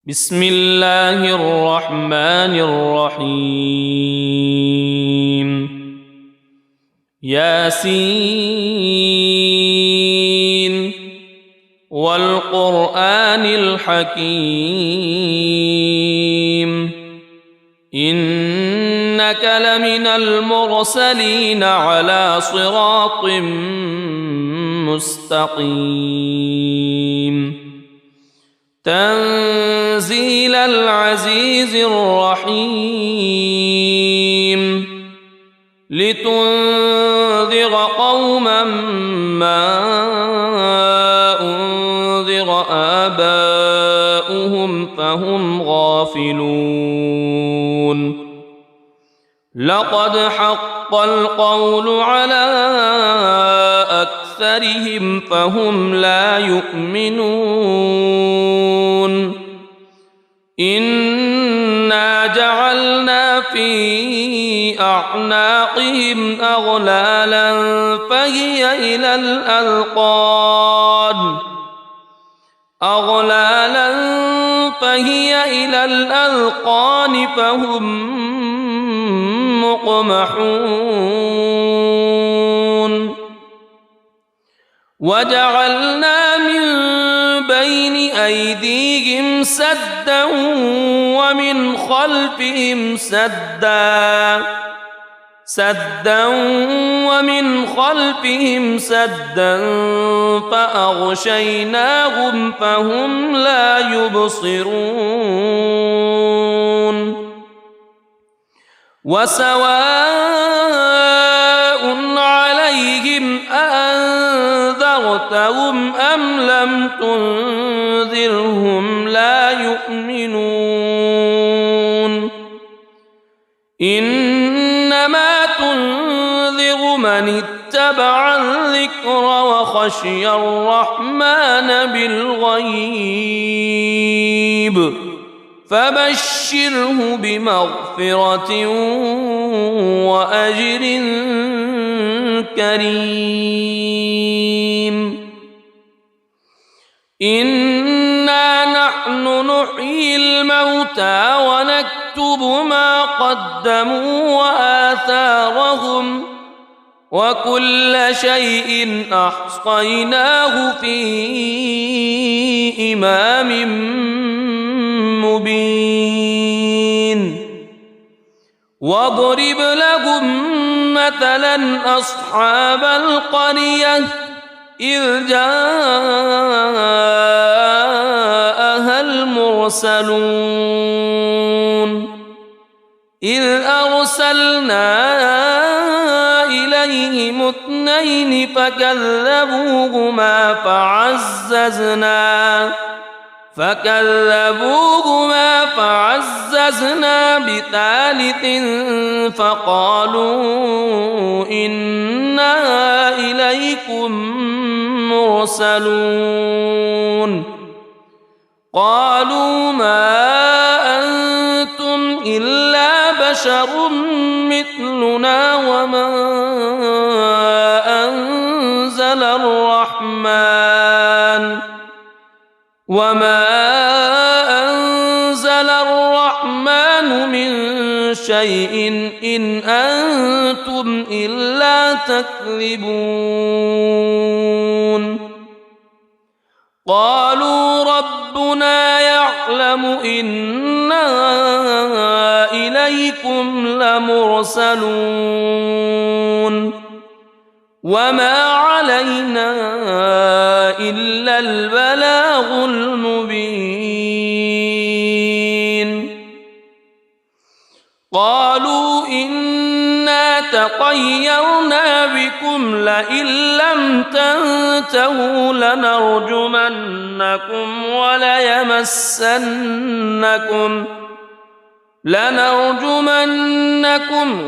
بسم الله الرحمن الرحيم ياسين والقرآن الحكيم إنك لمن المرسلين على صراط مستقيم تنزيل العزيز الرحيم لتنذر قوما ما أنذر آباؤهم فهم غافلون لقد حق القول على أكثرهم فهم لا يؤمنون إنا جعلنا في أعناقهم أغلالا فهي إلى الأذقان فهم مقمحون وجعلنا من بين أيديهم سدا ومن خلفهم سدا فأغشيناهم فهم لا يبصرون وسواء عليهم أأنذرتهم أم لم تنذرهم لا يؤمنون إنما تنذر من اتبع الذكر وخشي الرحمن بالغيب فبشره بمغفرة وأجر كريم إنا نحن نحيي الموتى ونكتب ما قدموا وآثارهم وكل شيء أحصيناه في إمام مبين واضرب لهم مثلا أصحاب القرية إذ جاءها المرسلون إذ أرسلنا إليهم اثنين فكذبوهما فعززنا بثالث فقالوا إنا إليكم مرسلون قالوا ما أنتم إلا بشر مثلنا وما أنزل الرحمن من شيء إن أنتم إلا تكذبون قالوا ربنا يعلم إنا إليكم لمرسلون وما علينا إلا البلاغ المبين قالوا إنا تطيرنا بكم لئن لم تنتهوا لنرجمنكم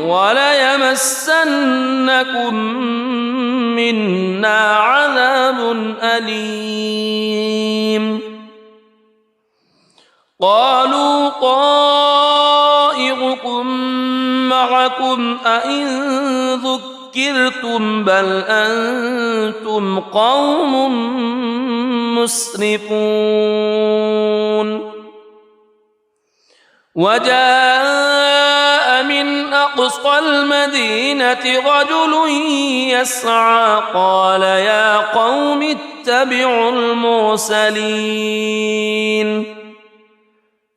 وليمسنكم منا عذاب أليم قالوا طائركم معكم أئن ذكرتم بل أنتم قوم مسرفون وجاء من أقصى المدينة رجل يسعى قال يا قوم اتبعوا المرسلين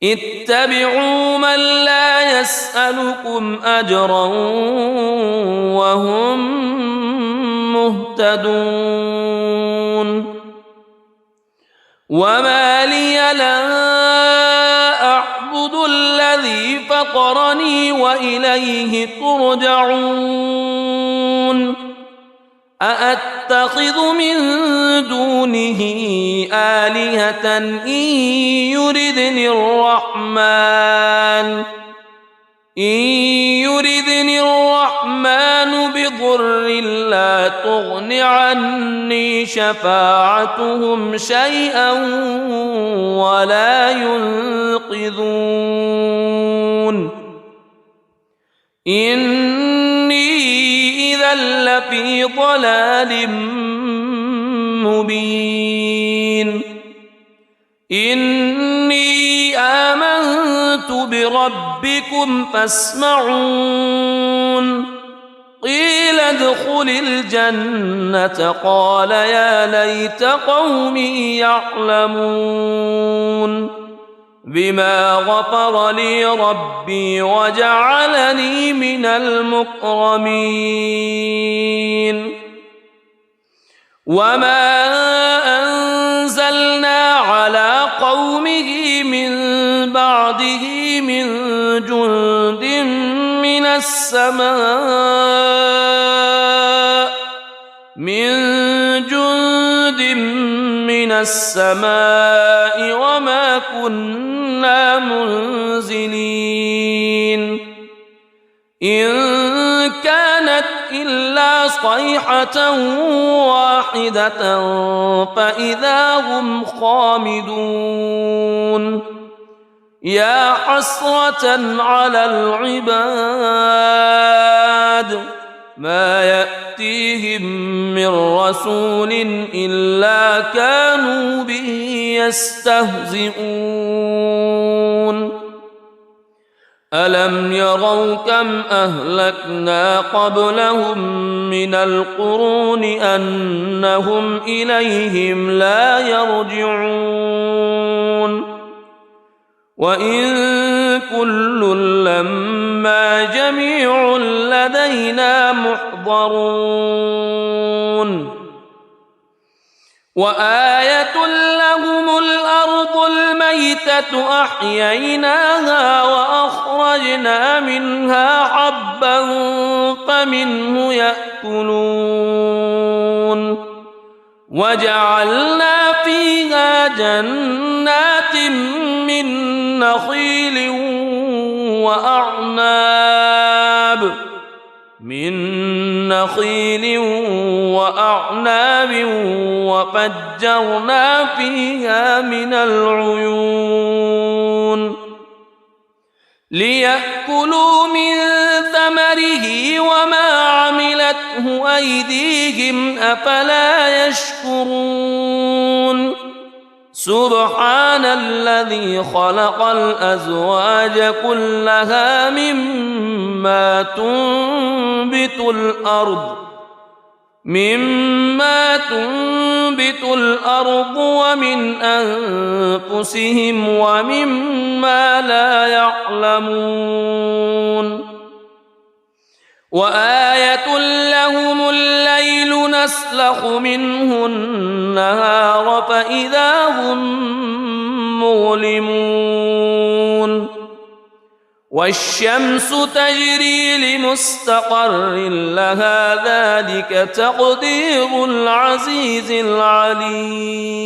اتبعوا من لا يسألكم أجرا وهم مهتدون وما لي لا أعبد الذي فطرني وإليه ترجعون أأتخذ من دونه آلهة إن يردني الرحمن بضر لا تغن عني شفاعتهم شيئا ولا ينقذون إني إذا لفي ضلال مبين إني آمنت بربكم فاسمعون قيل ادخل الجنة قال يا ليت قومي يعلمون بما غفر لي ربي وجعلني من المكرمين وما أنزلنا على قومه من بعده من جند من السماء وما كنا منزلين إن كانت إلا صيحة واحدة فإذا هم خامدون يا حسرة على العباد ما يأتيهم من رسول إلا كانوا به يستهزئون ألم يروا كم أهلكنا قبلهم من القرون أنهم إليهم لا يرجعون وإن كل لما جميع لدينا محضرون وآية لهم الأرض الميتة أحييناها وأخرجنا منها حبا فمنه يأكلون وجعلنا فيها جنات من نخيل وأعناب وفجرنا فيها من العيون ليأكلوا من ثمره وما عملته أيديهم أفلا يشكرون سبحان الذي خلق الأزواج كلها مما تنبت الأرض ومن أنفسهم ومما لا يعلمون وآية لهم الليل نسلخ منه النهار فإذا هم مظلمون والشمس تجري لمستقر لها ذلك تقدير العزيز العليم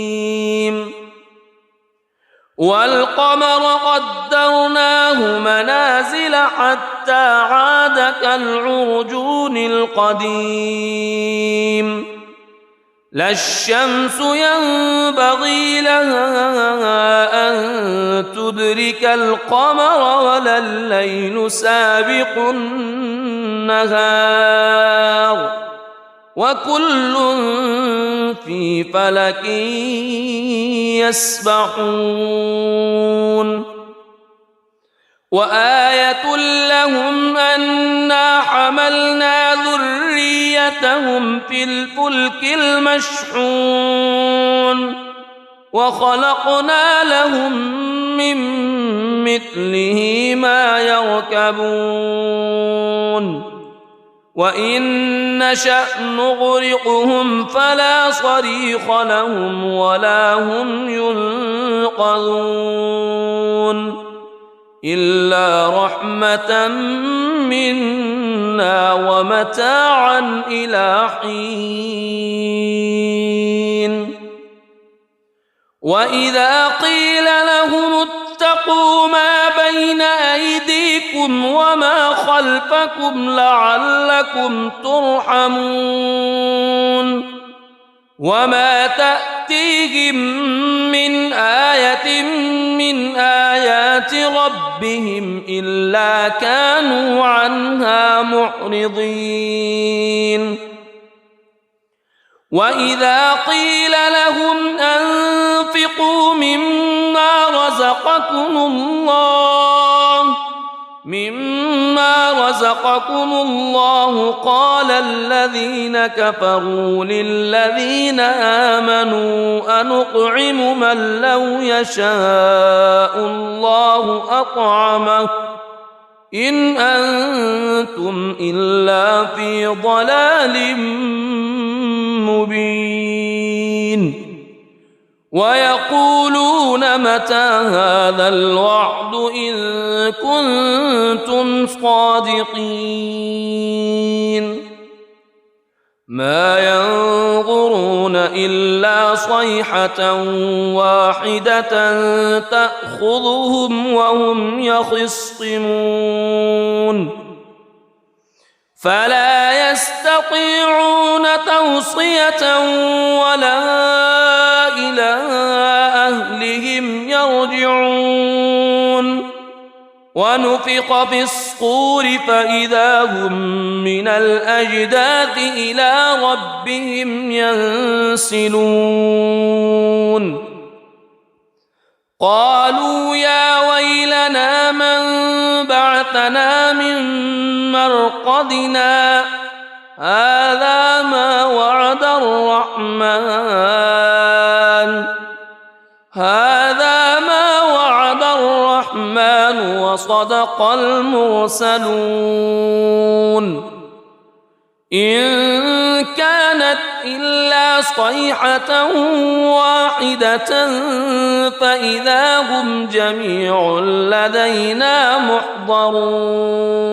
والقمر قدرناه منازل حتى عاد كالعرجون القديم لا الشمس ينبغي لها أن تدرك القمر ولا الليل سابق النهار وكل في فلك يسبحون وآية لهم أنا حملنا ذريتهم في الفلك المشحون وخلقنا لهم من مثله ما يركبون وإن نشأ نغرقهم فلا صريخ لهم ولا هم ينقذون إلا رحمة منا ومتاعا إلى حين وإذا قيل لهم اتقوا ما بين أيديكم وما خلفكم لعلكم ترحمون وما تأتيهم من آية من آيات ربهم إلا كانوا عنها معرضين وإذا قيل لهم أنفقوا مما رزقكم الله قال الذين كفروا للذين آمنوا أنطعم من لو يشاء الله أطعمه إن أنتم إلا في ضلال مبين ويقولون متى هذا الوعد إن كنتم صادقين ما ينظرون إلا صيحة واحدة تأخذهم وهم يخصمون فلا يستطيعون توصية ولا إلى أهلهم يرجعون ونفخ في الصور فإذا هم من الأجداث إلى ربهم ينسلون قالوا يا ويلنا من بعثنا من مرقدنا هذا ما وعد الرحمن وصدق المرسلون إن كانت إلا صيحة واحدة فإذا هم جميع لدينا محضرون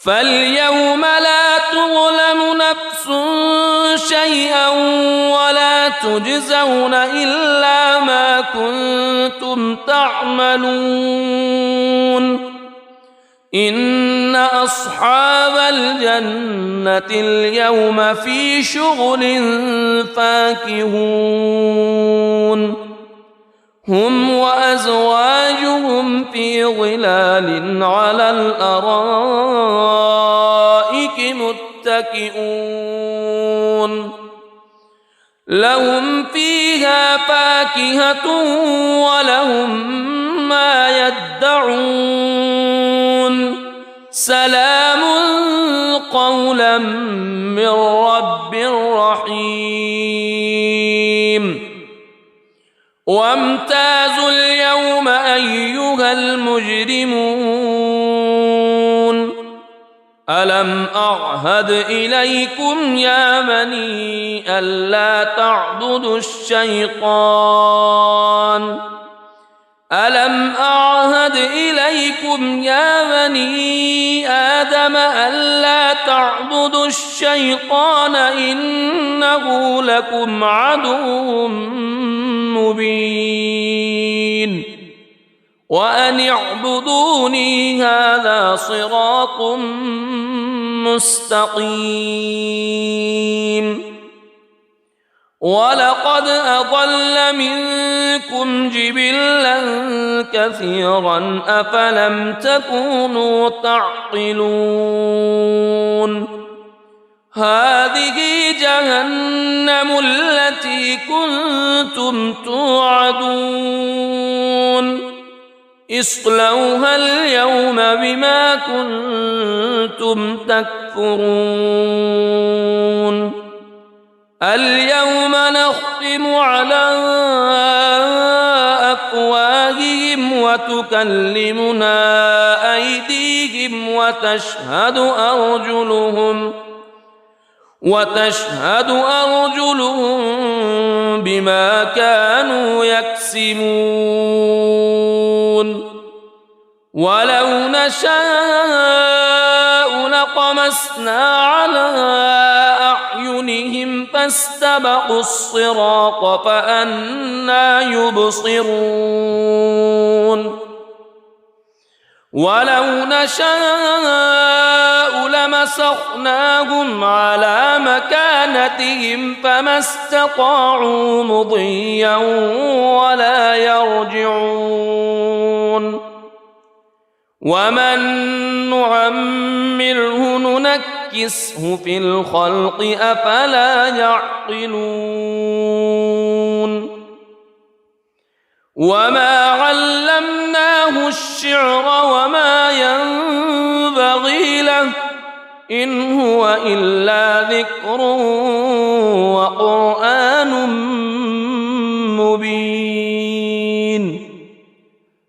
فاليوم لا تظلم نفس شيئا ولا تجزون إلا ما كنتم تعملون إن أصحاب الجنة اليوم في شغل فاكهون هم وأزواجهم في ظلال على الأرائك متكئون لهم فيها فاكهة ولهم ما يدعون سلام قولا من رب رحيم وامتازوا اليوم أيها المجرمون ألم أعهد إليكم يا بني ألا تعبدوا الشيطان ألم أعهد إليكم يا بني آدم ألا تعبدوا الشيطان إنه لكم عدو مبين وأن اعبدوني هذا صراط مستقيم ولقد أضل منكم جبلا كثيرا أفلم تكونوا تعقلون هذه جهنم التي كنتم توعدون اصلوها اليوم بما كنتم تكفرون اليوم نختم على أفواههم وتكلمنا أيديهم وتشهد أرجلهم بما كانوا يكسبون ولو نشاء لطمسنا على أعينهم فاستبقوا الصراط فأنى يبصرون ولو نشاء لمسخناهم على مكانتهم فما استطاعوا مضيا ولا يرجعون ومن نعمره ننكسه في الخلق أفلا يعقلون وما علمناه الشعر وما ينبغي له إن هو إلا ذكر وقرآن مبين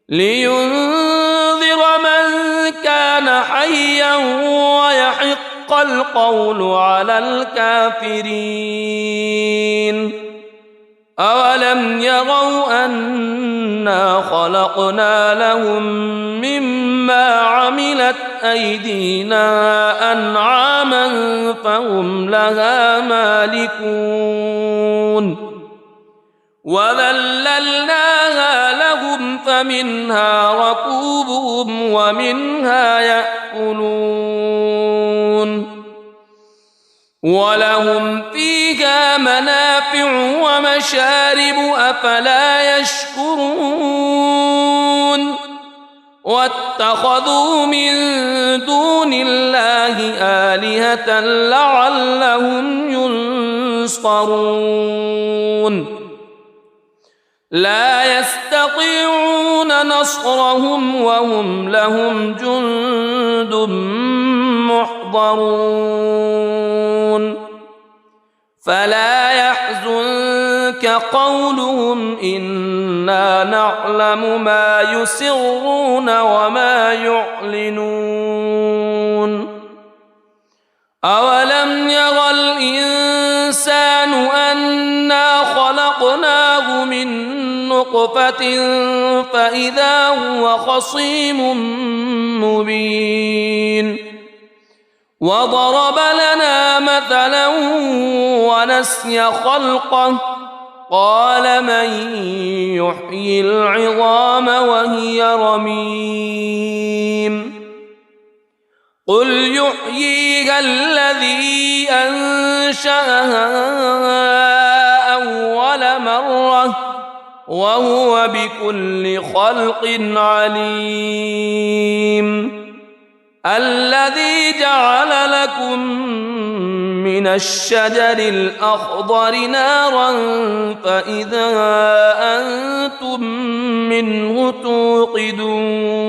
لينذر من كان حيا ويحق القول على الكافرين أولم يروا أنا خلقنا لهم مما عملت أيدينا أنعاما فهم لها مالكون وذللناها لهم فمنها ركوبهم ومنها يأكلون ولهم فيها منافع ومشارب أفلا يشكرون واتخذوا من دون الله آلهة لعلهم ينصرون لا يستطيعون نصرهم وهم لهم جند محضرون فلا يحزنك قولهم إنا نعلم ما يسرون وما يعلنون أولم ير الإنسان أنا خلقناه من نطفة فإذا هو خصيم مبين وضرب لنا مثلا ونسي خلقه قال من يحيي العظام وهي رميم قل يحييها الذي أنشأها أول مرة وهو بكل خلق عليم الذي جعل لكم من الشجر الأخضر نارا فإذا أنتم منه توقدون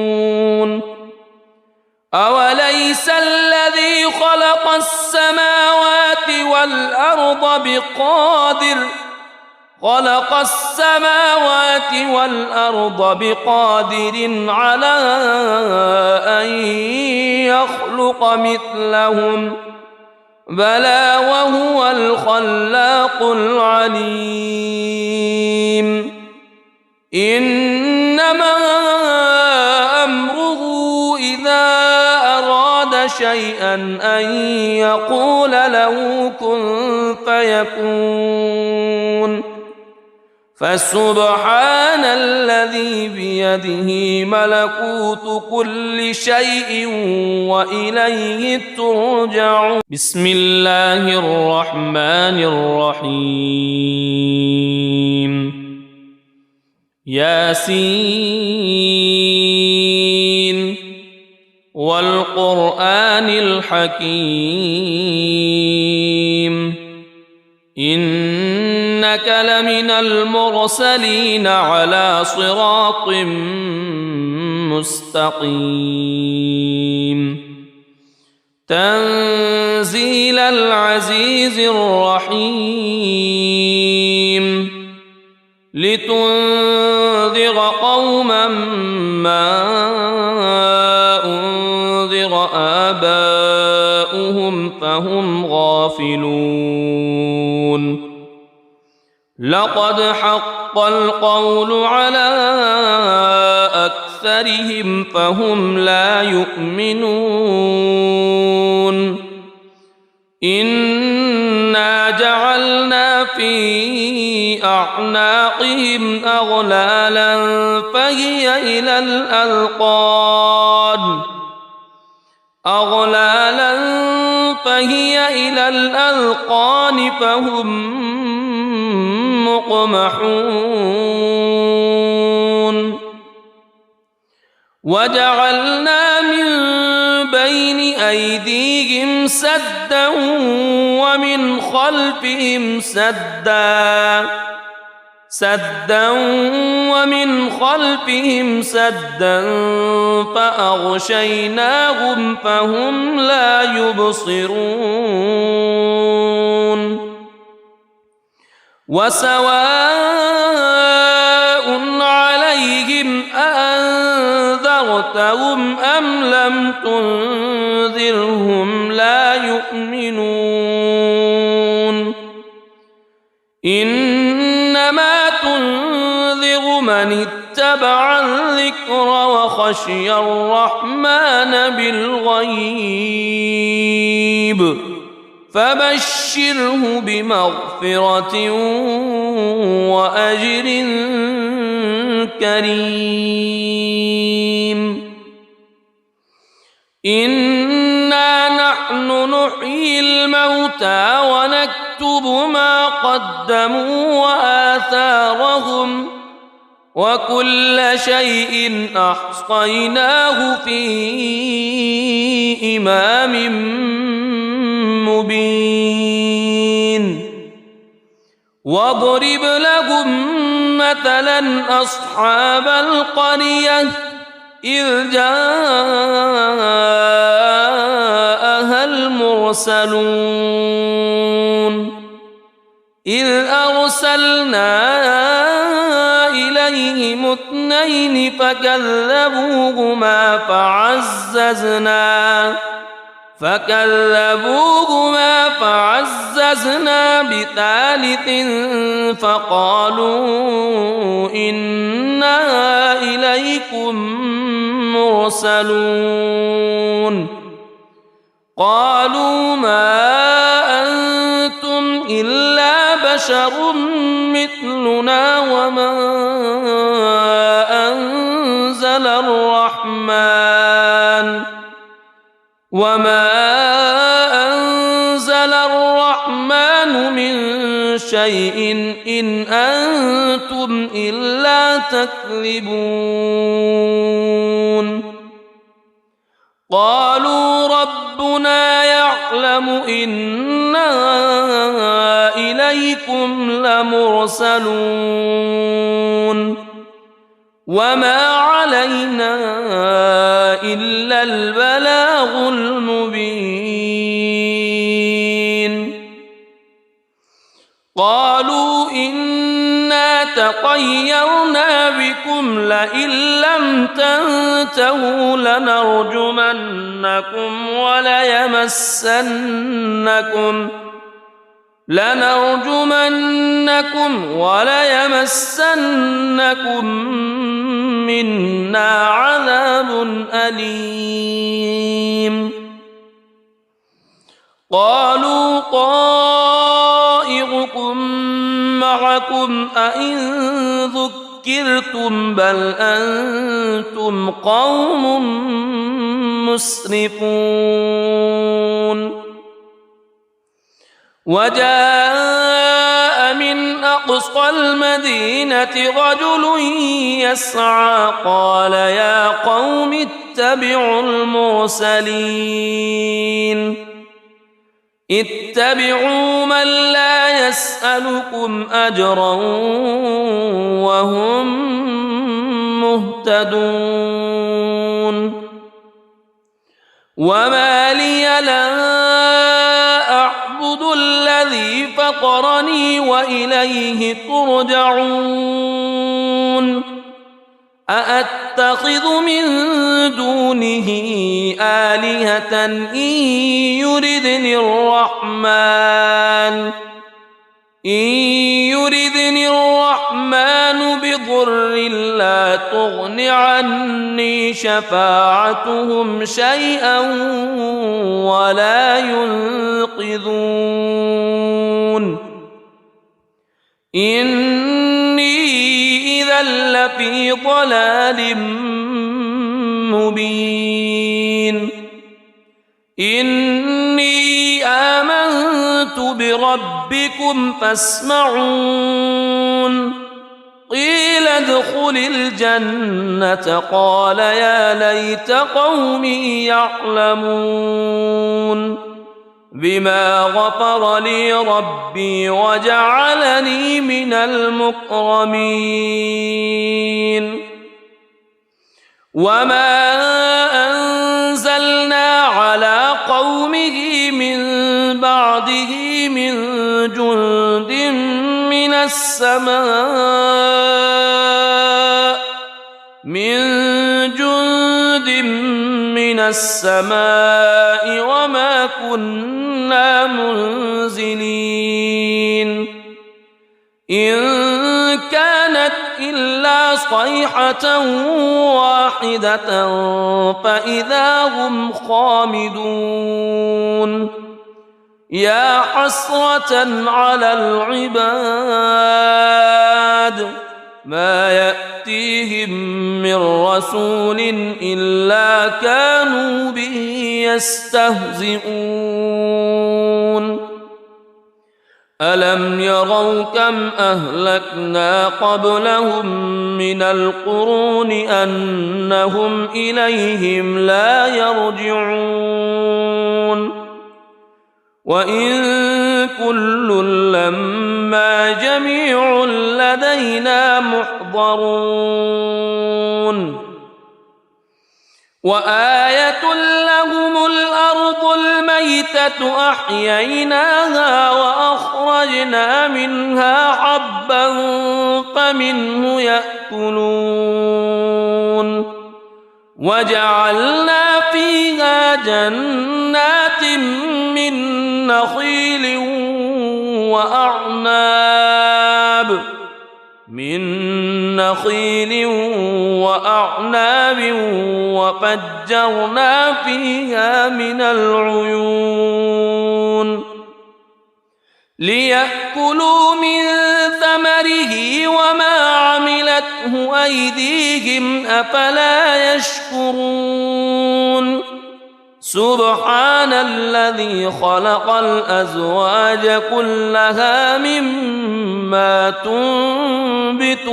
أوليس الذي خلق السماوات والأرض بقادر على أن يخلق مثلهم بلى وهو الخلاق العليم إنما أمره إذا أراد شيئا أن يقول له كن فيكون فسبحان الذي بيده ملكوت كل شيء وإليه ترجعون بسم الله الرحمن الرحيم ياسين والقرآن الحكيم إنك إنك لمن المرسلين على صراط مستقيم تنزيل العزيز الرحيم لتنذر قوما ما أنذر آباؤهم فهم غافلون لقد حق القول على أكثرهم فهم لا يؤمنون إنا جعلنا في أعناقهم أغلالا فهي إلى الأذقان فهم مقمحون وجعلنا من بين أيديهم سدا ومن خلفهم سدا فأغشيناهم فهم لا يبصرون وسواء عليهم أأنذرتهم أم لم تنذرهم لا يؤمنون إنما تنذر من اتبع الذكر وخشي الرحمن بالغيب فبشره بمغفرة وأجر كريم إنا نحن نحيي الموتى ونكتب ما قدموا وآثارهم وكل شيء أحصيناه في إمام مبين واضرب لهم مثلا أصحاب القرية إذ جاءها المرسلون إذ أرسلنا إليهم اثنين فكذبوهما فعززنا بثالث فقالوا إنا إليكم مرسلون قالوا ما أنتم إلا بشر مثلنا وما أنزل الرحمن من شيء إن أنتم إلا تكذبون قالوا ربنا يعلم إنا إليكم لمرسلون وما علينا إلا البلاغ المبين قالوا إنا تطيرنا بكم لئن لم تنتهوا لنرجمنكم وليمسنكم منا عذاب أليم قالوا طائركم معكم أئن ذكرتم بل أنتم قوم مسرفون وجاء من أقصى المدينة رجل يسعى قال يا قوم اتبعوا المرسلين اتبعوا من لا يسألكم أجرا وهم مهتدون وما لي لا أعبد الذي فطرني وإليه ترجعون أأتخذ من دونه آلهة إن يردني الرحمن بضر لا تغن عني شفاعتهم شيئا ولا ينقذون إني إذا لفي ضلال مبين إني آمنت بربكم فاسمعون قيل ادخل الجنة قال يا ليت قومي يعلمون بما غفر لي ربي وجعلني من المكرمين وما أنزلنا على قومه من بعده من جند من السماء وما كنا منزلين إن كانت إلا صيحة واحدة فإذا هم خامدون يا حسرة على العباد ما يأتيهم من رسول إلا كانوا به يستهزئون ألم يروا كم أهلكنا قبلهم من القرون أنهم إليهم لا يرجعون وإن كل لما جميع لدينا محضرون وآية لهم الأرض الميتة أحييناها وأخرجنا منها حبا فمنه يأكلون وجعلنا فيها جنات من نخيل وأعناب وفجرنا فيها من العيون ليأكلوا من ثمره وما عملته أيديهم أفلا يشكرون سبحان الذي خلق الأزواج كلها مما تنبت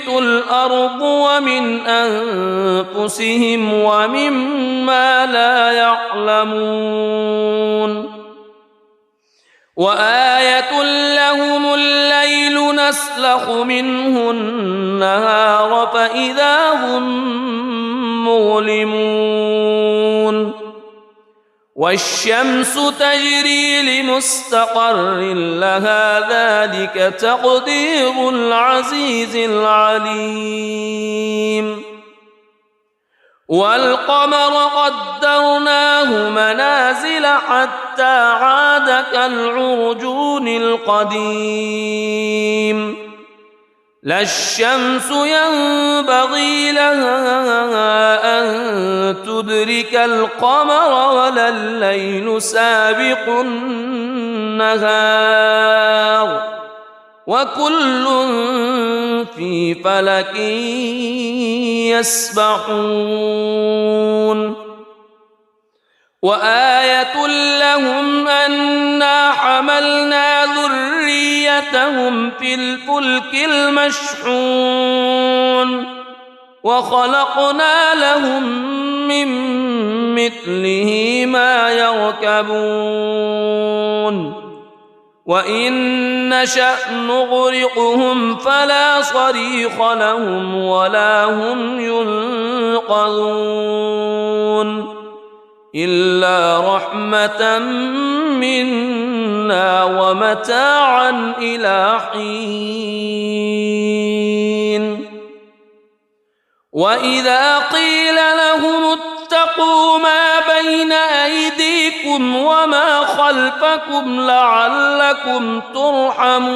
الأرض ومن أنفسهم ومما لا يعلمون وآية لهم الليل نسلخ منه النهار فإذا هم مظلمون والشمس تجري لمستقر لها ذلك تقدير العزيز العليم والقمر قدرناه منازل حتى عاد كالعرجون القديم لا الشمس ينبغي لها أن تدرك القمر ولا الليل سابق النهار وكل في فلك يسبحون وآية لهم أنا حملنا ذريتهم في الفلك المشحون وخلقنا لهم من مثله ما يركبون وإن نشأ نغرقهم فلا صريخ لهم ولا هم ينقذون إلا رحمة منا ومتاعا إلى حين وإذا قيل لهم اتقوا ما بين أيديكم وما خلفكم لعلكم ترحمون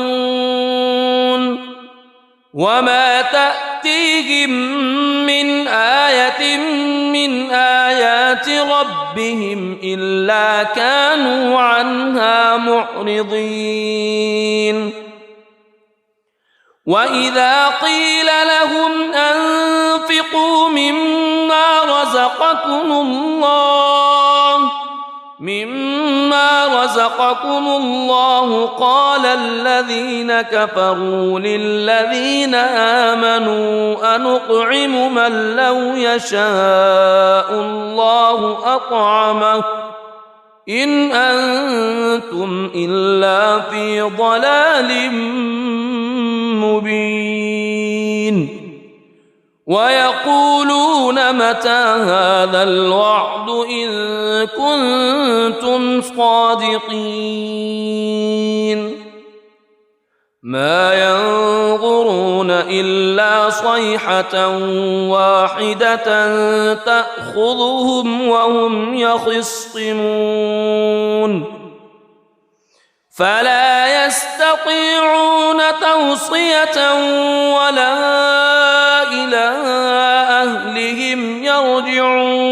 وما تأتيهم من آية من آيات ربهم إلا كانوا عنها معرضين وإذا قيل لهم أنفقوا مما رزقكم الله قال الذين كفروا للذين آمنوا أنطعم من لو يشاء الله أطعمه إن أنتم إلا في ضلال مبين ويقولون متى هذا الوعد إن كنتم صادقين ما ينظرون إلا صيحة واحدة تأخذهم وهم يخصمون فلا يستطيعون توصية ولا إلى أهلهم يرجعون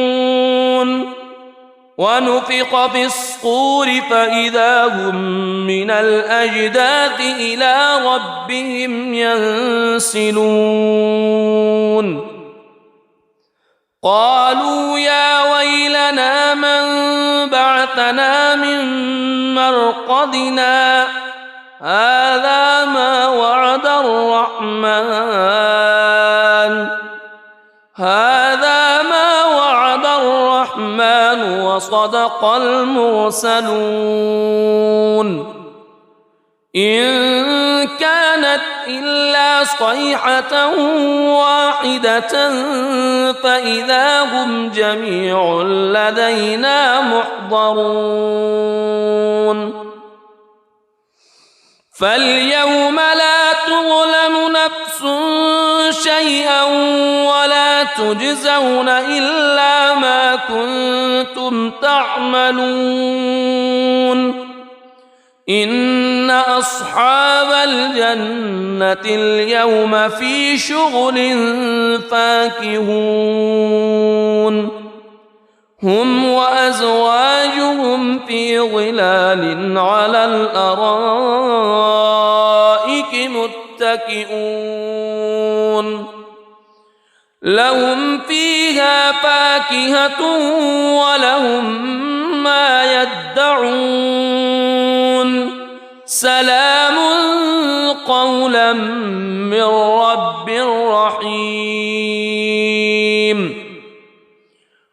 ونفخ في الصور فإذا هم من الأجداث إلى ربهم ينسلون قالوا يا ويلنا من بعثنا من مرقدنا هذا ما وعد الرحمن وصدق المرسلون إن كانت إلا صيحة واحدة فإذا هم جميع لدينا محضرون فاليوم لا تظلم نفس شيئا ولا تجزون إلا ما كنتم تعملون إن أصحاب الجنة اليوم في شغل فاكهون هم وأزواجهم في ظلال على الأرائك متكئون لهم فيها فاكهة ولهم ما يدعون سلام قولا من رب رحيم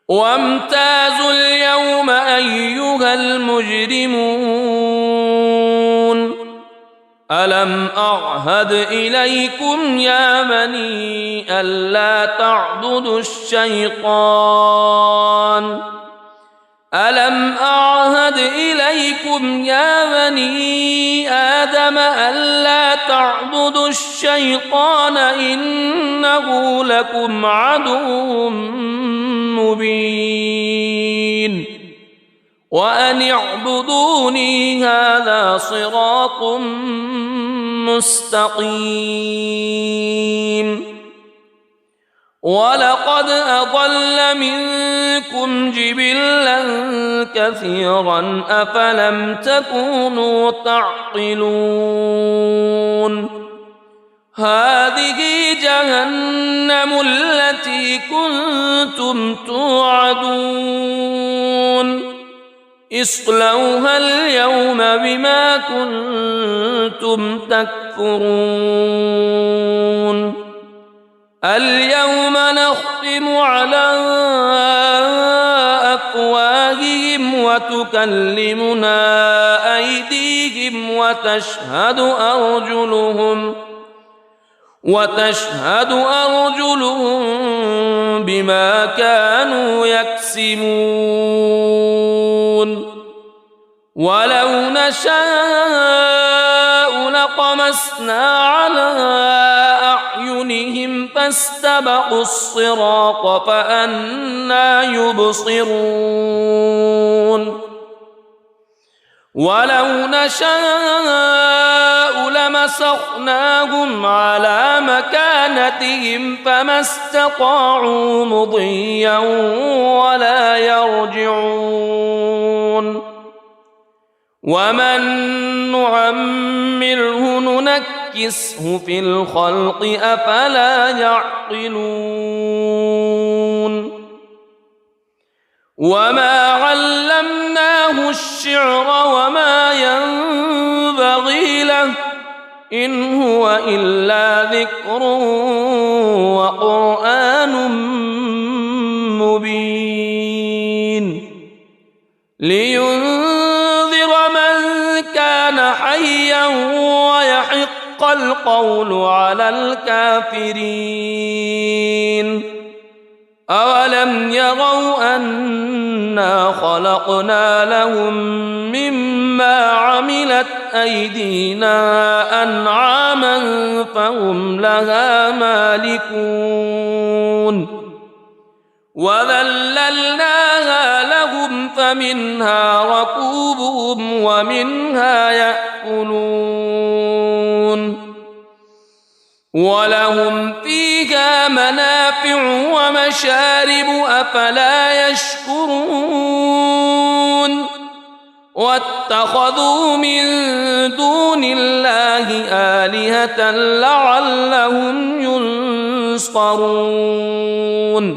وامتازوا اليوم أيها المجرمون ألم أعهد إليكم يا بني ألا تعبدوا الشيطان ألم أعهد إليكم يا بني آدم ألا تعبدوا الشيطان إنه لكم عدو مبين وأن اعبدوني هذا صراط مستقيم ولقد أضل منكم جبلا كثيرا أفلم تكونوا تعقلون هذه جهنم التي كنتم توعدون اصلوها اليوم بما كنتم تكفرون اليوم نختم على أفواههم وتكلمنا أيديهم وتشهد أرجلهم بما كانوا يكسبون ولو نشاء لطمسنا على أعينهم فاستبقوا الصراط فأنى يبصرون ولو نشاء لمسخناهم على مكانتهم فما استطاعوا مضيا ولا يرجعون ومن نعمره ننكسه في الخلق أفلا يعقلون وما علمناه الشعر وما ينبغي له إن هو إلا ذكر وقرآن مبين لينذر من كان حيا ويحق القول على الكافرين أولم يروا أنا خلقنا لهم مما عملت أيدينا أنعاما فهم لها مالكون وذللناها لهم فمنها ركوبهم ومنها يأكلون ولهم فيها منافع ومشارب أفلا يشكرون واتخذوا من دون الله آلهة لعلهم ينصرون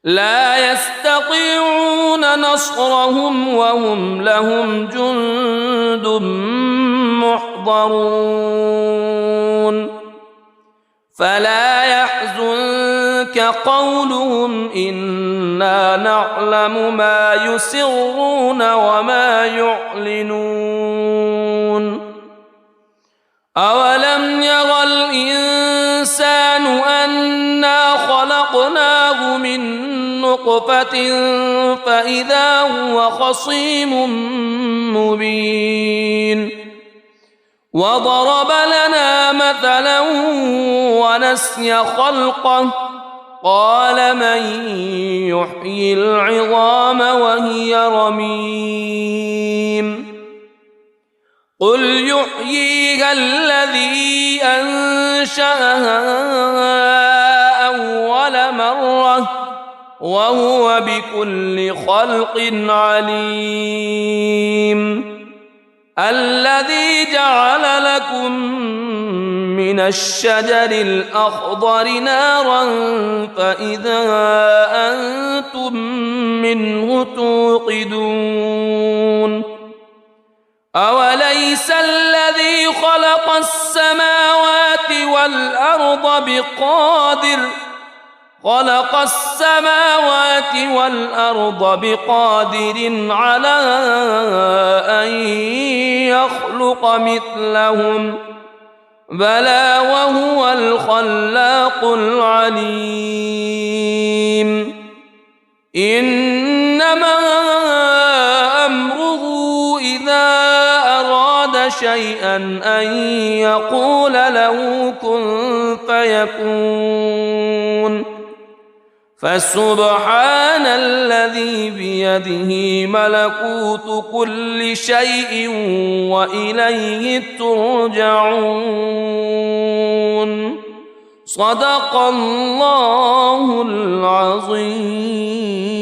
لا يستطيعون نصرهم وهم لهم جند محضرون فلا يحزنك قولهم إنا نعلم ما يسرون وما يعلنون أولم ير الإنسان أنا خلقناه من نطفة فإذا هو خصيم مبين وضرب لنا مثلا ونسي خلقه قال من يحيي العظام وهي رميم قل يحييها الذي أنشأها أول مرة وهو بكل خلق عليم الذي جعل لكم من الشجر الأخضر نارا فإذا أنتم منه توقدون أوليس الذي خلق السماوات والأرض بقادر على أن يخلق مثلهم بلى وهو الخلاق العليم إنما أمره إذا أراد شيئا أن يقول له كن فيكون فسبحان الذي بيده ملكوت كل شيء وإليه ترجعون صدق الله العظيم.